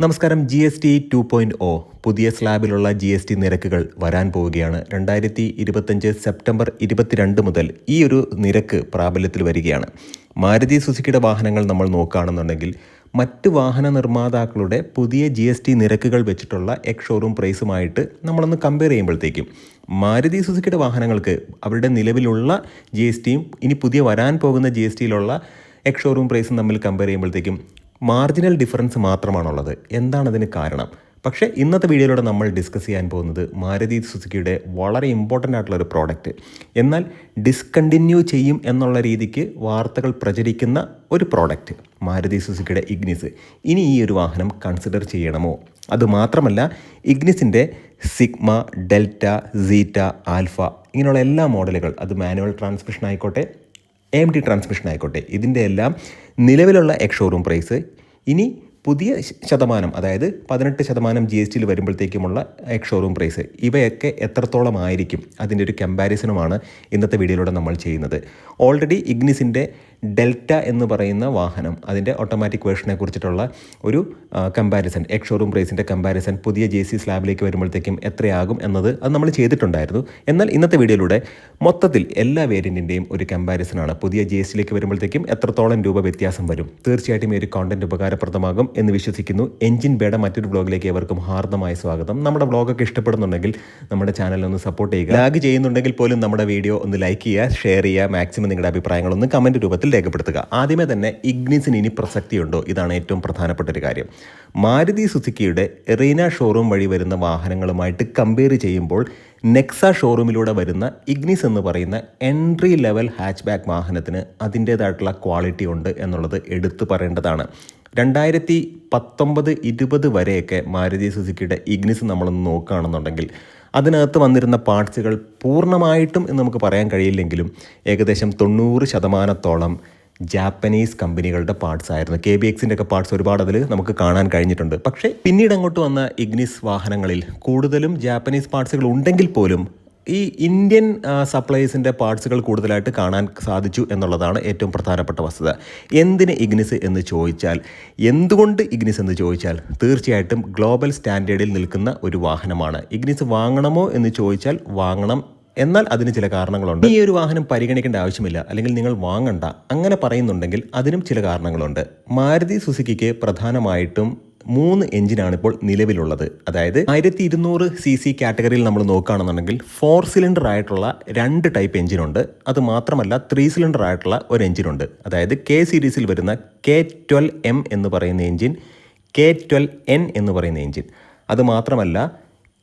നമസ്കാരം. GST 2.0 പുതിയ സ്ലാബിലുള്ള GST നിരക്കുകൾ വരാൻ പോവുകയാണ്. 2025 സെപ്റ്റംബർ 22 മുതൽ ഈ ഒരു നിരക്ക് പ്രാബല്യത്തിൽ വരികയാണ്. മാരുതി സുസുക്കിയുടെ വാഹനങ്ങൾ നമ്മൾ നോക്കുകയാണെന്നുണ്ടെങ്കിൽ മറ്റ് വാഹന നിർമ്മാതാക്കളുടെ പുതിയ GST നിരക്കുകൾ വെച്ചിട്ടുള്ള എക്സ് ഷോറൂം പ്രൈസുമായിട്ട് നമ്മളൊന്ന് കമ്പയർ ചെയ്യുമ്പോഴത്തേക്കും മാരുതി സുസുക്കിയുടെ വാഹനങ്ങൾക്ക് അവരുടെ നിലവിലുള്ള GSTയും ഇനി പുതിയ വരാൻ പോകുന്ന GSTയിലുള്ള എക്സ് ഷോറൂം പ്രൈസും തമ്മിൽ കമ്പയർ ചെയ്യുമ്പോഴത്തേക്കും മാർജിനൽ ഡിഫറൻസ് മാത്രമാണുള്ളത്. എന്താണതിന് കാരണം? പക്ഷേ ഇന്നത്തെ വീഡിയോയിലൂടെ നമ്മൾ ഡിസ്കസ് ചെയ്യാൻ പോകുന്നത് മാരുതി സുസുക്കിയുടെ വളരെ ഇമ്പോർട്ടൻ്റ് ആയിട്ടുള്ളൊരു പ്രോഡക്റ്റ്, എന്നാൽ ഡിസ്കണ്ടിന്യൂ ചെയ്യും എന്നുള്ള രീതിക്ക് വാർത്തകൾ പ്രചരിക്കുന്ന ഒരു പ്രോഡക്റ്റ്, മാരുതി സുസുക്കിയുടെ ഇഗ്നിസ്. ഇനി ഈ ഒരു വാഹനം കൺസിഡർ ചെയ്യണമോ? അതുമാത്രമല്ല, ഇഗ്നിസിൻ്റെ സിഗ്മ, ഡെൽറ്റ, സീറ്റ, ആൽഫ ഇങ്ങനെയുള്ള എല്ലാ മോഡലുകൾ, അത് മാനുവൽ ട്രാൻസ്മിഷൻ ആയിക്കോട്ടെ AMT ട്രാൻസ്മിഷൻ ആയിക്കോട്ടെ, ഇതിൻ്റെ എല്ലാം നിലവിലുള്ള എക്സ് ഷോറൂം പ്രൈസ് ഇനി പുതിയ ശതമാനം, അതായത് 18% GSTയിൽ വരുമ്പോഴത്തേക്കുമുള്ള എക്സ് ഷോറൂം പ്രൈസ്, ഇവയൊക്കെ എത്രത്തോളം ആയിരിക്കും, അതിൻ്റെ ഒരു കമ്പാരിസണുമാണ് ഇന്നത്തെ വീഡിയോയിലൂടെ നമ്മൾ ചെയ്യുന്നത്. ഓൾറെഡി ഇഗ്നിസിൻ്റെ ഡെൽറ്റ എന്ന് പറയുന്ന വാഹനം, അതിൻ്റെ ഓട്ടോമാറ്റിക് വേർഷനെ കുറിച്ചിട്ടുള്ള ഒരു കമ്പാരിസൺ, എക്സ് ഷോറൂം പ്രൈസിൻ്റെ കമ്പാരിസൺ പുതിയ JC സ്ലാബിലേക്ക് വരുമ്പോഴത്തേക്കും എത്രയാകും എന്നത് അത് നമ്മൾ ചെയ്തിട്ടുണ്ടായിരുന്നു. എന്നാൽ ഇന്നത്തെ വീഡിയോയിലൂടെ മൊത്തത്തിൽ എല്ലാ വേരിയൻറ്റിൻ്റെയും ഒരു കമ്പാരിസണാണ്. പുതിയ GSTയിലേക്ക് വരുമ്പോഴത്തേക്കും എത്രത്തോളം രൂപ വ്യത്യാസം വരും. തീർച്ചയായിട്ടും ഈ ഒരു കോണ്ടന്റ് ഉപകാരപ്രദമാകും എന്ന് വിശ്വസിക്കുന്നു. എൻജിൻ ബേയുടെ മറ്റൊരു വ്ളോഗിലേക്ക് ഏവർക്കും ഹാർദമായ സ്വാഗതം. നമ്മുടെ വ്ളോഗൊക്കെ ഇഷ്ടപ്പെടുന്നുണ്ടെങ്കിൽ നമ്മുടെ ചാനലൊന്ന് സപ്പോർട്ട് ചെയ്യുക. ലാഗ് ചെയ്യുന്നുണ്ടെങ്കിൽ പോലും നമ്മുടെ വീഡിയോ ഒന്ന് ലൈക്ക് ചെയ്യുക, ഷെയർ ചെയ്യുക, മാക്സിമം നിങ്ങളുടെ അഭിപ്രായങ്ങളൊന്ന് കമൻറ്റ് രൂപത്തിൽ രേഖപ്പെടുത്തുക. ആദ്യമേ തന്നെ ഇഗ്നിസിന് ഇനി പ്രസക്തിയുണ്ടോ? ഇതാണ് ഏറ്റവും പ്രധാനപ്പെട്ട ഒരു കാര്യം. മാരുതി സുസുക്കിയുടെ എറീന ഷോറൂം വഴി വരുന്ന വാഹനങ്ങളുമായിട്ട് കമ്പയർ ചെയ്യുമ്പോൾ നെക്സ ഷോറൂമിലൂടെ വരുന്ന ഇഗ്നിസ് എന്ന് പറയുന്ന എൻട്രി ലെവൽ ഹാച്ച് ബാക്ക് വാഹനത്തിന് അതിൻ്റേതായിട്ടുള്ള ക്വാളിറ്റി ഉണ്ട് എന്നുള്ളത് എടുത്തു പറയേണ്ടതാണ്. 2019-20 വരെയൊക്കെ മാരുതി സുസുക്കിയുടെ ഇഗ്നിസ് നമ്മളൊന്ന് നോക്കുകയാണെന്നുണ്ടെങ്കിൽ അതിനകത്ത് വന്നിരുന്ന പാർട്സുകൾ പൂർണ്ണമായിട്ടും എന്ന് നമുക്ക് പറയാൻ കഴിയില്ലെങ്കിലും ഏകദേശം 90% ജാപ്പനീസ് കമ്പനികളുടെ പാർട്സ് ആയിരുന്നു. KBXൻ്റെ ഒക്കെ പാർട്സ് ഒരുപാട് അതിൽ നമുക്ക് കാണാൻ കഴിഞ്ഞിട്ടുണ്ട്. പക്ഷേ പിന്നീട് അങ്ങോട്ട് വന്ന ഇഗ്നിസ് വാഹനങ്ങളിൽ കൂടുതലും ജാപ്പനീസ് പാർട്സുകൾ ഉണ്ടെങ്കിൽ പോലും ഈ ഇന്ത്യൻ സപ്ലൈസിൻ്റെ പാർട്സുകൾ കൂടുതലായിട്ട് കാണാൻ സാധിച്ചു എന്നുള്ളതാണ് ഏറ്റവും പ്രധാനപ്പെട്ട വസ്തുത. എന്തിന് ഇഗ്നിസ് എന്ന് ചോദിച്ചാൽ, എന്തുകൊണ്ട് ഇഗ്നിസ് എന്ന് ചോദിച്ചാൽ, തീർച്ചയായിട്ടും ഗ്ലോബൽ സ്റ്റാൻഡേർഡിൽ നിൽക്കുന്ന ഒരു വാഹനമാണ്. ഇഗ്നിസ് വാങ്ങണമോ എന്ന് ചോദിച്ചാൽ വാങ്ങണം, എന്നാൽ അതിന് ചില കാരണങ്ങളുണ്ട്. ഈ ഒരു വാഹനം പരിഗണിക്കേണ്ട ആവശ്യമില്ല, അല്ലെങ്കിൽ നിങ്ങൾ വാങ്ങണ്ട അങ്ങനെ പറയുന്നുണ്ടെങ്കിൽ അതിനും ചില കാരണങ്ങളുണ്ട്. മാരുതി സുസുക്കിക്ക് പ്രധാനമായിട്ടും 3 എഞ്ചിനാണ് ഇപ്പോൾ നിലവിലുള്ളത്. അതായത് 1200 cc കാറ്റഗറിയിൽ നമ്മൾ നോക്കുകയാണെന്നുണ്ടെങ്കിൽ 4 സിലിണ്ടർ ആയിട്ടുള്ള 2 ടൈപ്പ് എഞ്ചിനുണ്ട്. അത് മാത്രമല്ല 3 സിലിണ്ടർ ആയിട്ടുള്ള ഒരു എഞ്ചിനുണ്ട്. അതായത് K സീരീസിൽ വരുന്ന K12M എന്ന് പറയുന്ന എഞ്ചിൻ, K12N എന്ന് പറയുന്ന എഞ്ചിൻ. അത് മാത്രമല്ല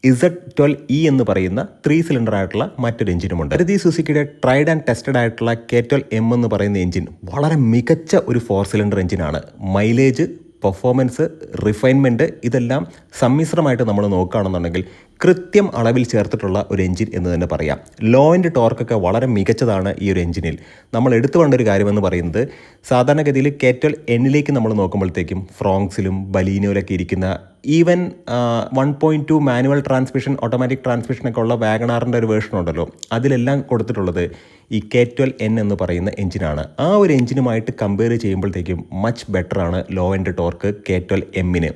Z12E എന്ന് പറയുന്ന 3 സിലിണ്ടർ ആയിട്ടുള്ള മറ്റൊരു എഞ്ചിനുമുണ്ട്. മാരുതി സുസുക്കിയുടെ ട്രൈഡ് ആൻഡ് ടെസ്റ്റഡ് ആയിട്ടുള്ള K12M എന്ന് പറയുന്ന എഞ്ചിൻ വളരെ മികച്ച ഒരു 4 സിലിണ്ടർ എഞ്ചിനാണ്. മൈലേജ്, പെർഫോമൻസ്, റിഫൈൻമെൻറ്റ് ഇതെല്ലാം സമ്മിശ്രമായിട്ട് നമ്മൾ നോക്കുകയാണെന്നുണ്ടെങ്കിൽ കൃത്യം അളവിൽ ചേർത്തിട്ടുള്ള ഒരു എഞ്ചിൻ എന്ന് തന്നെ പറയാം. ലോ ആൻഡ് ടോർക്കൊക്കെ വളരെ മികച്ചതാണ് ഈ ഒരു എഞ്ചിനിൽ. നമ്മൾ എടുത്തു വേണ്ട ഒരു കാര്യമെന്ന് പറയുന്നത്, സാധാരണഗതിയിൽ K12Nലേക്ക് നമ്മൾ നോക്കുമ്പോഴത്തേക്കും ഫ്രോങ്സിലും ബലീനോയിലൊക്കെ ഇരിക്കുന്ന ഈവൻ 1.2 മാനുവൽ ട്രാൻസ്മിഷൻ, ഓട്ടോമാറ്റിക് ട്രാൻസ്മിഷനൊക്കെ ഉള്ള വാഗണാറിൻ്റെ ഒരു വേർഷൻ ഉണ്ടല്ലോ, അതിലെല്ലാം കൊടുത്തിട്ടുള്ളത് ഈ K12N എന്ന് പറയുന്ന എഞ്ചിനാണ്. ആ ഒരു എഞ്ചിനുമായിട്ട് കമ്പയർ ചെയ്യുമ്പോഴത്തേക്കും മച്ച് ബെറ്ററാണ് ലോ ആൻഡ് ടോർക്ക് K12Mന്.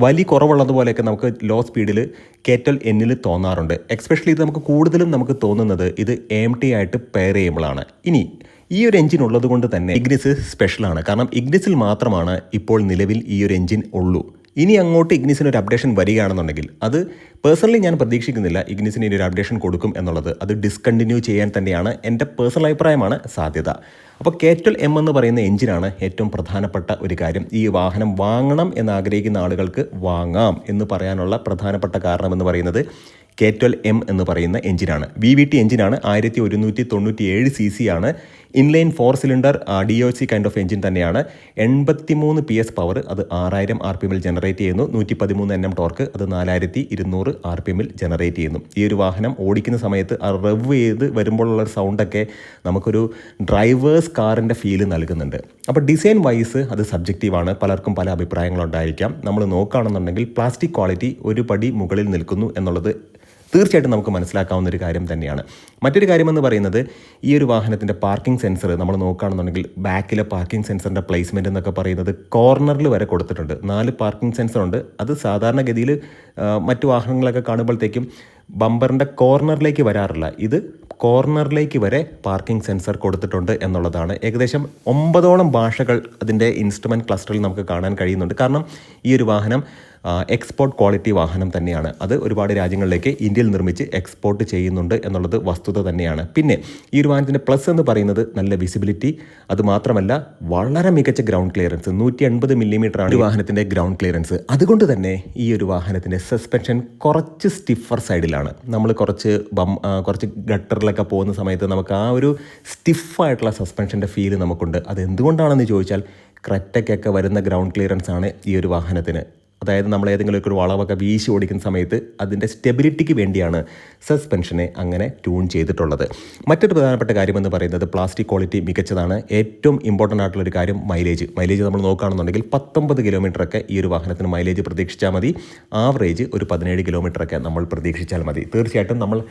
വലിയ കുറവുള്ളതുപോലെയൊക്കെ നമുക്ക് ലോ സ്പീഡിൽ K12Nൽ തോന്നാറുണ്ട്. എക്സ്പെഷ്യലി ഇത് നമുക്ക് കൂടുതലും നമുക്ക് തോന്നുന്നത് ഇത് AMT ആയിട്ട് പെയർ ചെയ്യുമ്പോഴാണ്. ഇനി ഈ ഒരു എഞ്ചിൻ ഉള്ളത് കൊണ്ട് തന്നെ ഇഗ്നിസ് സ്പെഷ്യലാണ്. കാരണം ഇഗ്നിസിൽ മാത്രമാണ് ഇപ്പോൾ നിലവിൽ ഈ ഒരു എഞ്ചിൻ ഉള്ളൂ. ഇനി അങ്ങോട്ട് ഇഗ്നിസിന് ഒരു അപ്ഡേഷൻ വരികയാണെന്നുണ്ടെങ്കിൽ, അത് പേഴ്സണലി ഞാൻ പ്രതീക്ഷിക്കുന്നില്ല ഇഗ്നിസിന് ഇനി ഒരു അപ്ഡേഷൻ കൊടുക്കും എന്നുള്ളത്. അത് ഡിസ്കണ്ടിന്യൂ ചെയ്യാൻ തന്നെയാണ് എൻ്റെ പേഴ്സണൽ അഭിപ്രായമാണ് സാധ്യത. അപ്പോൾ K12M എന്ന് പറയുന്ന എഞ്ചിനാണ് ഏറ്റവും പ്രധാനപ്പെട്ട ഒരു കാര്യം. ഈ വാഹനം വാങ്ങണം എന്നാഗ്രഹിക്കുന്ന ആളുകൾക്ക് വാങ്ങാം എന്ന് പറയാനുള്ള പ്രധാനപ്പെട്ട കാരണമെന്ന് പറയുന്നത് K12M എന്ന് പറയുന്ന എഞ്ചിനാണ്. VVT എഞ്ചിനാണ്. 1197 cc ആണ്. Inline 4 cylinder DOC kind of engine തന്നെയാണ്. 83 PS പവർ, അത് 6000 RPM ജനറേറ്റ് ചെയ്യുന്നു. 113 Nm ടോർക്ക്, അത് 4200 RPM ജനറേറ്റ് ചെയ്യുന്നു. ഈ ഒരു വാഹനം ഓടിക്കുന്ന സമയത്ത് റെവ് ചെയ്ത് വരുമ്പോഴുള്ള സൗണ്ടൊക്കെ നമുക്കൊരു ഡ്രൈവേഴ്സ് കാറിൻ്റെ ഫീല് നൽകുന്നുണ്ട്. അപ്പോൾ ഡിസൈൻ വൈസ് അത് സബ്ജക്റ്റീവാണ്. പലർക്കും പല അഭിപ്രായങ്ങളുണ്ടായിരിക്കാം. നമ്മൾ നോക്കുകയാണെന്നുണ്ടെങ്കിൽ പ്ലാസ്റ്റിക് ക്വാളിറ്റി ഒരു പടി മുകളിൽ നിൽക്കുന്നു എന്നുള്ളത് തീർച്ചയായിട്ടും നമുക്ക് മനസ്സിലാക്കാവുന്ന ഒരു കാര്യം തന്നെയാണ്. മറ്റൊരു കാര്യമെന്ന് പറയുന്നത് ഈ ഒരു വാഹനത്തിൻ്റെ പാർക്കിംഗ് സെൻസർ നമ്മൾ നോക്കുകയാണെന്നുണ്ടെങ്കിൽ ബാക്കിലെ പാർക്കിംഗ് സെൻസറിൻ്റെ പ്ലേസ്മെൻറ്റ് എന്നൊക്കെ പറയുന്നത് കോർണറിൽ വരെ കൊടുത്തിട്ടുണ്ട്. 4 പാർക്കിംഗ് സെൻസറുണ്ട്. അത് സാധാരണഗതിയിൽ മറ്റു വാഹനങ്ങളൊക്കെ കാണുമ്പോഴത്തേക്കും ബമ്പറിൻ്റെ കോർണറിലേക്ക് വരാറില്ല. ഇത് കോർണറിലേക്ക് വരെ പാർക്കിംഗ് സെൻസർ കൊടുത്തിട്ടുണ്ട് എന്നുള്ളതാണ്. ഏകദേശം 9ഓളം ഭാഷകൾ അതിൻ്റെ ഇൻസ്ട്രുമെൻറ്റ് ക്ലസ്റ്ററിൽ നമുക്ക് കാണാൻ കഴിയുന്നുണ്ട്. കാരണം ഈ ഒരു വാഹനം എക്സ്പോർട്ട് ക്വാളിറ്റി വാഹനം തന്നെയാണ്. അത് ഒരുപാട് രാജ്യങ്ങളിലേക്ക് ഇന്ത്യയിൽ നിർമ്മിച്ച് എക്സ്പോർട്ട് ചെയ്യുന്നുണ്ട് എന്നുള്ളത് വസ്തുത തന്നെയാണ്. പിന്നെ ഈ ഒരു വാഹനത്തിൻ്റെ പ്ലസ് എന്ന് പറയുന്നത് നല്ല വിസിബിലിറ്റി, അതുമാത്രമല്ല വളരെ മികച്ച ഗ്രൗണ്ട് ക്ലിയറൻസ്. 180 മില്ലിമീറ്ററാണ് ഈ വാഹനത്തിൻ്റെ ഗ്രൗണ്ട് ക്ലിയറൻസ്. അതുകൊണ്ട് തന്നെ ഈ ഒരു വാഹനത്തിൻ്റെ സസ്പെൻഷൻ കുറച്ച് സ്റ്റിഫർ സൈഡിലാണ്. നമ്മൾ കുറച്ച് ഗട്ടറിലൊക്കെ പോകുന്ന സമയത്ത് നമുക്ക് ആ ഒരു സ്റ്റിഫായിട്ടുള്ള സസ്പെൻഷൻ്റെ ഫീല് നമുക്കുണ്ട്. അതെന്തുകൊണ്ടാണെന്ന് ചോദിച്ചാൽ ക്രെറ്റയ്ക്കൊക്കെ വരുന്ന ഗ്രൗണ്ട് ക്ലിയറൻസ് ആണ് ഈ ഒരു വാഹനത്തിന്. അതായത് നമ്മൾ ഏതെങ്കിലും ഒരു വളവൊക്കെ വീശി ഓടിക്കുന്ന സമയത്ത് അതിൻ്റെ സ്റ്റെബിലിറ്റിക്ക് വേണ്ടിയാണ് സസ്പെൻഷനെ അങ്ങനെ ട്യൂൺ ചെയ്തിട്ടുള്ളത്. മറ്റൊരു പ്രധാനപ്പെട്ട കാര്യമെന്ന് പറയുന്നത് പ്ലാസ്റ്റിക് ക്വാളിറ്റി മികച്ചതാണ്. ഏറ്റവും ഇമ്പോർട്ടൻ്റ് ആയിട്ടുള്ളൊരു കാര്യം മൈലേജ് നമ്മൾ നോക്കുകയാണെന്നുണ്ടെങ്കിൽ 19 കിലോമീറ്ററൊക്കെ ഈ ഒരു വാഹനത്തിന് മൈലേജ് പ്രതീക്ഷിച്ചാൽ മതി. ആവറേജ് ഒരു 17 കിലോമീറ്ററൊക്കെ നമ്മൾ പ്രതീക്ഷിച്ചാൽ മതി. തീർച്ചയായിട്ടും നമ്മൾ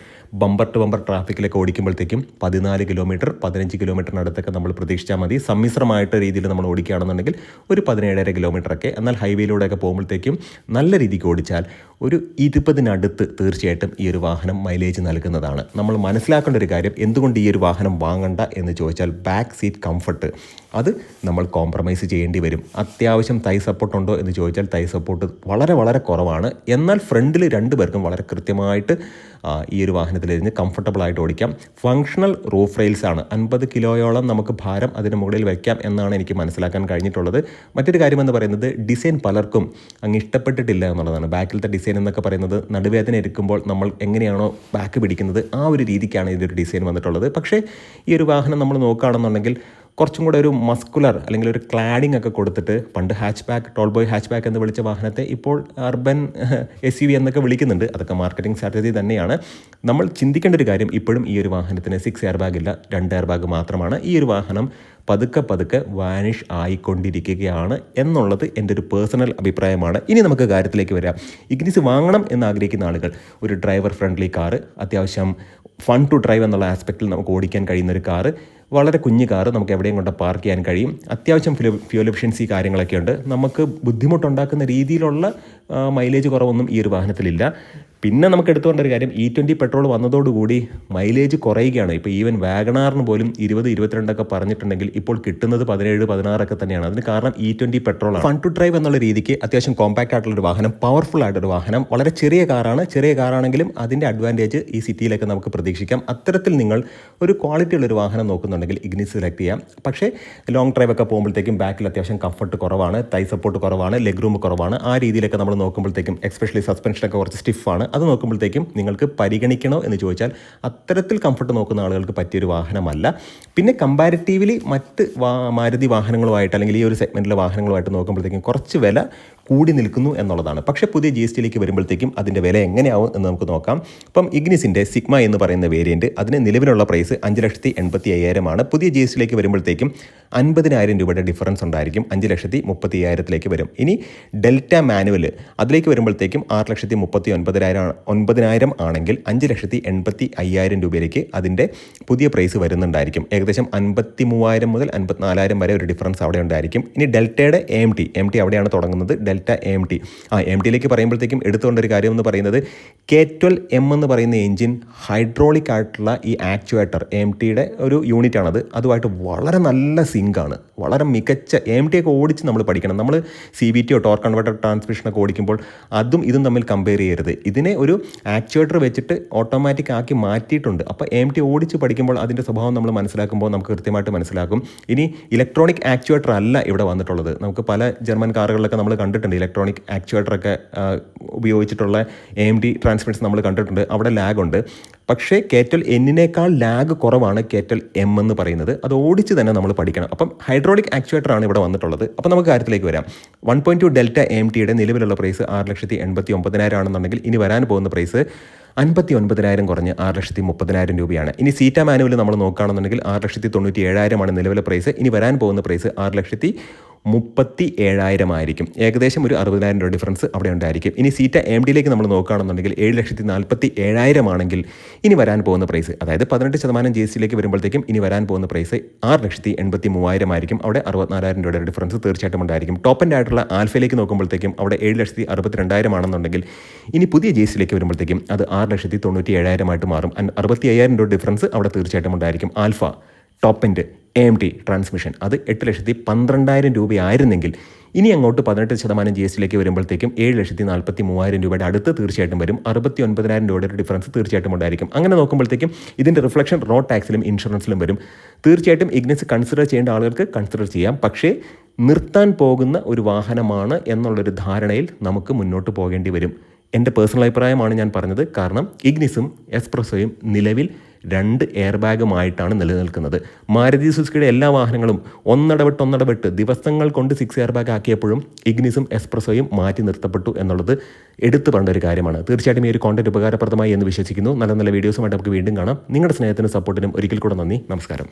ബമ്പർ ടു ബമ്പർ ട്രാഫിക്കിലൊക്കെ ഓടിക്കുമ്പോഴത്തേക്കും 14 കിലോമീറ്റർ 15 കിലോമീറ്ററിനടുത്തൊക്കെ നമ്മൾ പ്രതീക്ഷിച്ചാൽ മതി. സമ്മിശ്രമായിട്ട് രീതിയിൽ നമ്മൾ ഓടിക്കുകയാണെന്നുണ്ടെങ്കിൽ ഒരു 17.5 കിലോമീറ്ററൊക്കെ. എന്നാൽ ഹൈവേയിലൂടെയൊക്കെ പോകുമ്പോഴത്തേക്കും നല്ല രീതിക്ക് ഓടിച്ചാൽ ഒരു 20-നടുത്ത് തീർച്ചയായിട്ടും ഈ ഒരു വാഹനം മൈലേജ് നൽകുന്നതാണ്. നമ്മൾ മനസ്സിലാക്കേണ്ട ഒരു കാര്യം, എന്തുകൊണ്ട് ഈ ഒരു വാഹനം വാങ്ങണ്ട എന്ന് ചോദിച്ചാൽ ബാക്ക് സീറ്റ് കംഫർട്ട് അത് നമ്മൾ കോംപ്രമൈസ് ചെയ്യേണ്ടി വരും. അത്യാവശ്യം തൈ സപ്പോർട്ട് ഉണ്ടോ എന്ന് ചോദിച്ചാൽ തൈ സപ്പോർട്ട് വളരെ വളരെ കുറവാണ്. എന്നാൽ ഫ്രണ്ടിൽ 2 പേർക്കും വളരെ കൃത്യമായിട്ട് ഈ ഒരു വാഹനത്തിലിരുന്ന് കംഫർട്ടബിളായിട്ട് ഓടിക്കാം. ഫങ്ഷണൽ റൂഫ് റെയിൽസ് ആണ്. 50 കിലോയോളം നമുക്ക് ഭാരം അതിന് മുകളിൽ വയ്ക്കാം എന്നാണ് എനിക്ക് മനസ്സിലാക്കാൻ കഴിഞ്ഞിട്ടുള്ളത്. മറ്റൊരു കാര്യമെന്ന് പറയുന്നത് ഡിസൈൻ പലർക്കും അങ്ങ് ഇഷ്ടപ്പെട്ടിട്ടില്ല എന്നുള്ളതാണ്. ബാക്കിലത്തെ ഡിസൈൻ എന്നൊക്കെ പറയുന്നത് നടുവേദന എടുക്കുമ്പോൾ നമ്മൾ എങ്ങനെയാണോ ബാക്ക് പിടിക്കുന്നത് ആ ഒരു രീതിക്കാണ് ഇതൊരു ഡിസൈൻ വന്നിട്ടുള്ളത്. പക്ഷേ ഈ ഒരു വാഹനം നമ്മൾ നോക്കുകയാണെന്നുണ്ടെങ്കിൽ കുറച്ചും കൂടെ ഒരു മസ്കുലർ അല്ലെങ്കിൽ ഒരു ക്ലാഡിംഗ് ഒക്കെ കൊടുത്തിട്ട്, പണ്ട് hatch back, toll boy hatch back എന്ന് വിളിച്ച വാഹനത്തെ ഇപ്പോൾ അർബൻ SUV എന്നൊക്കെ വിളിക്കുന്നുണ്ട്. അതൊക്കെ മാർക്കറ്റിംഗ് സ്ട്രാറ്റജി തന്നെയാണ്. നമ്മൾ ചിന്തിക്കേണ്ട ഒരു കാര്യം, ഇപ്പോഴും ഈ ഒരു വാഹനത്തിന് 6 എയർ ബാഗ് ഇല്ല, 2 എയർ ബാഗ് മാത്രമാണ്. ഈ ഒരു വാഹനം പതുക്കെ വാനിഷ് ആയിക്കൊണ്ടിരിക്കുകയാണ് എന്നുള്ളത് എൻ്റെ ഒരു പേഴ്സണൽ അഭിപ്രായമാണ്. ഇനി നമുക്ക് കാര്യത്തിലേക്ക് വരാം. ഇഗ്നിസ് വാങ്ങണം എന്ന് ആഗ്രഹിക്കുന്ന ആളുകൾ, ഒരു ഡ്രൈവർ ഫ്രണ്ട്ലി കാറ്, അത്യാവശ്യം ഫൺ ടു ഡ്രൈവ് എന്നുള്ള ആസ്പെക്റ്റിൽ നമുക്ക് ഓടിക്കാൻ കഴിയുന്ന ഒരു കാറ്, വളരെ കുഞ്ഞു കാറ്, നമുക്ക് എവിടെയും കൊണ്ട് പാർക്ക് ചെയ്യാൻ കഴിയും. അത്യാവശ്യം ഫ്യൂൽ എഫിഷ്യൻസി കാര്യങ്ങളൊക്കെ ഉണ്ട്. നമുക്ക് ബുദ്ധിമുട്ടുണ്ടാക്കുന്ന രീതിയിലുള്ള മൈലേജ് കുറവൊന്നും ഈ ഒരു വാഹനത്തിലില്ല. പിന്നെ നമുക്ക് എടുത്തുകൊണ്ട ഒരു കാര്യം, E20 പെട്രോൾ വന്നതോടുകൂടി മൈലേജ് കുറയുകയാണ്. ഇപ്പോൾ ഈവൻ വാഗണാറിന് പോലും 20-22 പറഞ്ഞിട്ടുണ്ടെങ്കിൽ ഇപ്പോൾ കിട്ടുന്നത് 17-16 തന്നെയാണ്. അതിന് കാരണം E20 പെട്രോളാണ്. ഫൺ ടു ഡ്രൈവ് എന്നുള്ള രീതിക്ക് അത്യാവശ്യം കോമ്പാക്റ്റ് ആയിട്ടുള്ളൊരു വാഹനം, പവർഫുൾ ആയിട്ടൊരു വാഹനം, വളരെ ചെറിയ കാറാണ്. ചെറിയ കാറാണെങ്കിലും അതിൻ്റെ അഡ്വാൻറ്റേജ് ഈ സിറ്റിയിലൊക്കെ നമുക്ക് പ്രതീക്ഷിക്കാം. അത്തരത്തിൽ നിങ്ങൾ ഒരു ക്വാളിറ്റി ഉള്ളൊരു വാഹനം നോക്കുന്നുണ്ടെങ്കിൽ ഇഗ്നിസ് സെലക്ട് ചെയ്യാം. പക്ഷേ ലോങ് ഡ്രൈവ് ഒക്കെ പോകുമ്പോഴത്തേക്കും ബാക്കിൽ അത്യാവശ്യം കംഫർട്ട് കുറവാണ്, തൈ സപ്പോർട്ട് കുറവാണ്, ലെഗ് റൂം കുറവാണ്. ആ രീതിയിലൊക്കെ നമ്മൾ നോക്കുമ്പോഴത്തേക്കും എസ്പെഷ്യലി സസ്പെൻഷനൊക്കെ കുറച്ച് സ്റ്റിഫാണ്. അത് നോക്കുമ്പോഴത്തേക്കും നിങ്ങൾക്ക് പരിഗണിക്കണോ എന്ന് ചോദിച്ചാൽ അത്തരത്തിൽ കംഫർട്ട് നോക്കുന്ന ആളുകൾക്ക് പറ്റിയൊരു വാഹനമല്ല. പിന്നെ കമ്പാരിറ്റീവ്ലി മറ്റ് മാരുതി വാഹനങ്ങളുമായിട്ട് അല്ലെങ്കിൽ ഈ ഒരു സെഗ്മെൻറ്റിലെ വാഹനങ്ങളുമായിട്ട് നോക്കുമ്പോഴത്തേക്കും കുറച്ച് വില കൂടി നിൽക്കുന്നു എന്നുള്ളതാണ്. പക്ഷേ പുതിയ GSTയിലേക്ക് വരുമ്പോഴത്തേക്കും അതിൻ്റെ വില എങ്ങനെയാവും എന്ന് നമുക്ക് നോക്കാം. ഇപ്പം ഇഗ്നിസിൻ്റെ സിഗ്മ എന്ന് പറയുന്ന വേരിയൻറ്റ്, അതിന് നിലവിലുള്ള പ്രൈസ് 5,85,000 പുതിയ GSTയിലേക്ക് വരുമ്പോഴത്തേക്കും 50,000 രൂപയുടെ ഡിഫറൻസ് ഉണ്ടായിരിക്കും. 5,35,000 വരും. ഇനി ഡെൽറ്റ മാനുവൽ അതിലേക്ക് വരുമ്പോഴത്തേക്കും 6,39,900 ആണെങ്കിൽ 5,85,000 രൂപയിലേക്ക് അതിൻ്റെ പുതിയ പ്രൈസ് വരുന്നുണ്ടായിരിക്കും. ഏകദേശം 53,000 മുതൽ 54,000 വരെ ഒരു ഡിഫറൻസ് അവിടെ ഉണ്ടായിരിക്കും. ഇനി ഡെൽറ്റയുടെ AMT അവിടെയാണ് തുടങ്ങുന്നത്. ഡെൽറ്റ AMT AMTയിലേക്ക് പറയുമ്പോഴത്തേക്കും എടുത്തുകൊണ്ടൊരു കാര്യം എന്ന് പറയുന്നത് K12M എന്ന് പറയുന്ന എഞ്ചിൻ ഹൈഡ്രോളിക് ആയിട്ടുള്ള ഈ ആക്ച്വേറ്റർ AMTയുടെ ഒരു യൂണിറ്റാണത്. അതുമായിട്ട് വളരെ നല്ല സിങ്കാണ്. വളരെ മികച്ച AMT ഒക്കെ ഓടിച്ച് നമ്മൾ പഠിക്കണം. നമ്മൾ CVT ടോർക്ക് കൺവെർട്ടർ ട്രാൻസ്മിഷനൊക്കെ ഓടിക്കുമ്പോൾ അതും ഇതും തമ്മിൽ കമ്പയർ ചെയ്യരുത്. ഇതിനെ ഒരു ആക്ച്വേറ്റർ വെച്ചിട്ട് ഓട്ടോമാറ്റിക് ആക്കി മാറ്റിയിട്ടുണ്ട്. അപ്പോൾ AMT ഓടിച്ച് പഠിക്കുമ്പോൾ അതിൻ്റെ സ്വഭാവം നമ്മൾ മനസ്സിലാക്കുമ്പോൾ നമുക്ക് കൃത്യമായിട്ട് മനസ്സിലാക്കും. ഇനി ഇലക്ട്രോണിക് ആക്ച്വേറ്റർ അല്ല ഇവിടെ വന്നിട്ടുള്ളത്. നമുക്ക് പല ജർമ്മൻ കാറുകളിലൊക്കെ നമ്മൾ കണ്ടിട്ടുണ്ട് ഇലക്ട്രോണിക് ആക്ച്വേറ്ററൊക്കെ ഉപയോഗിച്ചിട്ടുള്ള AMT ട്രാൻസ്മിഷൻ നമ്മൾ കണ്ടിട്ടുണ്ട്. അവിടെ ലാഗുണ്ട്. പക്ഷേ K12Nനേക്കാൾ ലാഗ് കുറവാണ് K12M എന്ന് പറയുന്നത്. അത് ഓടിച്ച് തന്നെ നമ്മൾ പഠിക്കണം. അപ്പം ഹൈഡ്രോളിക് ആക്ച്വേറ്ററാണ് ഇവിടെ വന്നിട്ടുള്ളത്. അപ്പോൾ നമുക്ക് കാര്യത്തിലേക്ക് വരാം. 1.2 ഡെൽറ്റ AMTയുടെ നിലവിലുള്ള പ്രൈസ് 6,89,000 ആണെന്നുണ്ടെങ്കിൽ ഇനി വരാൻ പോകുന്ന പ്രൈസ് 59,000 കുറഞ്ഞ് 6,30,000 രൂപയാണ്. ഇനി സീറ്റ മാനുവൽ നമ്മൾ നോക്കുകയാണെന്നുണ്ടെങ്കിൽ 6,97,000 നിലവിലെ പ്രൈസ്. ഇനി വരാൻ പോകുന്ന പ്രൈസ് 6,37,000 ആയിരിക്കും. ഏകദേശം ഒരു 60,000 രൂപ ഡിഫറൻസ് അവിടെ ഉണ്ടായിരിക്കും. ഇനി സീറ്റ AMDയിലേക്ക് നമ്മൾ നോക്കുകയാണെന്നുണ്ടെങ്കിൽ 7,47,000 ആണെങ്കിൽ ഇനി വരാൻ പോകുന്ന പ്രൈസ്, അതായത് 18% GSTയിലേക്ക് വരുമ്പോഴത്തേക്കും ഇനി വരാൻ പോകുന്ന പ്രൈസ് 6,83,000 ആയിരിക്കും. അവിടെ 64,000 രൂപയുടെ ഡിഫറൻസ് തീർച്ചയായിട്ടും ഉണ്ടായിരിക്കും. ടോപ്പ് എൻഡ് ആയിട്ടുള്ള ആൽഫയിലേക്ക് നോക്കുമ്പോഴത്തേക്കും അവിടെ 7,62,000 ആണെന്നുണ്ടെങ്കിൽ ഇനി പുതിയ GSTയിലേക്ക് വരുമ്പോഴത്തേക്കും അത് 6,97,000 ആയിട്ട് മാറും. 65,000 രൂപ ഡിഫറൻസ് അവിടെ തീർച്ചയായിട്ടും ഉണ്ടായിരിക്കും. Alpha top end AMD transmission അത് 8,12,000 രൂപയായിരുന്നെങ്കിൽ ഇനി അങ്ങോട്ട് 18% GSTയിലേക്ക് വരുമ്പോഴത്തേക്കും 7,43,000 രൂപയുടെ അടുത്ത് തീർച്ചയായിട്ടും വരും. 69,000 രൂപയുടെ ഒരു ഡിഫറൻസ് തീർച്ചയായിട്ടും ഉണ്ടായിരിക്കും. അങ്ങനെ നോക്കുമ്പോഴത്തേക്കും ഇതിൻ്റെ റിഫ്ലക്ഷൻ റോഡ് ടാക്സിലും ഇൻഷുറൻസിലും വരും. തീർച്ചയായിട്ടും ഇഗ്നിസ് കൺസിഡർ ചെയ്യേണ്ട ആളുകൾക്ക് കൺസിഡർ ചെയ്യാം. പക്ഷേ നിർത്താൻ പോകുന്ന ഒരു വാഹനമാണ് എന്നുള്ളൊരു ധാരണയിൽ നമുക്ക് മുന്നോട്ട് പോകേണ്ടി വരും. എൻ്റെ പേഴ്സണൽ അഭിപ്രായമാണ് ഞാൻ പറഞ്ഞത്. കാരണം ഇഗ്നിസും എസ്പ്രസോയും നിലവിൽ 2 എയർ ബാഗുമായിട്ടാണ് നിലനിൽക്കുന്നത്. മാരുതി സുസുക്കിയുടെ എല്ലാ വാഹനങ്ങളും ഒന്നടവിട്ട് ദിവസങ്ങൾ കൊണ്ട് 6 എയർ ബാഗ് ആക്കിയപ്പോഴും ഇഗ്നിസും എസ്പ്രസോയും മാറ്റി നിർത്തപ്പെട്ടു എന്നുള്ളത് എടുത്തു പറഞ്ഞ ഒരു കാര്യമാണ്. തീർച്ചയായിട്ടും ഈ ഒരു കോണ്ടന്റ് ഉപകാരപ്രദമായി എന്ന് വിശ്വസിക്കുന്നു. നല്ല നല്ല വീഡിയോസുമായിട്ട് നമുക്ക് വീണ്ടും കാണാം. നിങ്ങളുടെ സ്നേഹത്തിനും സപ്പോർട്ടിനും ഒരിക്കൽ കൂടെ നന്ദി. നമസ്കാരം.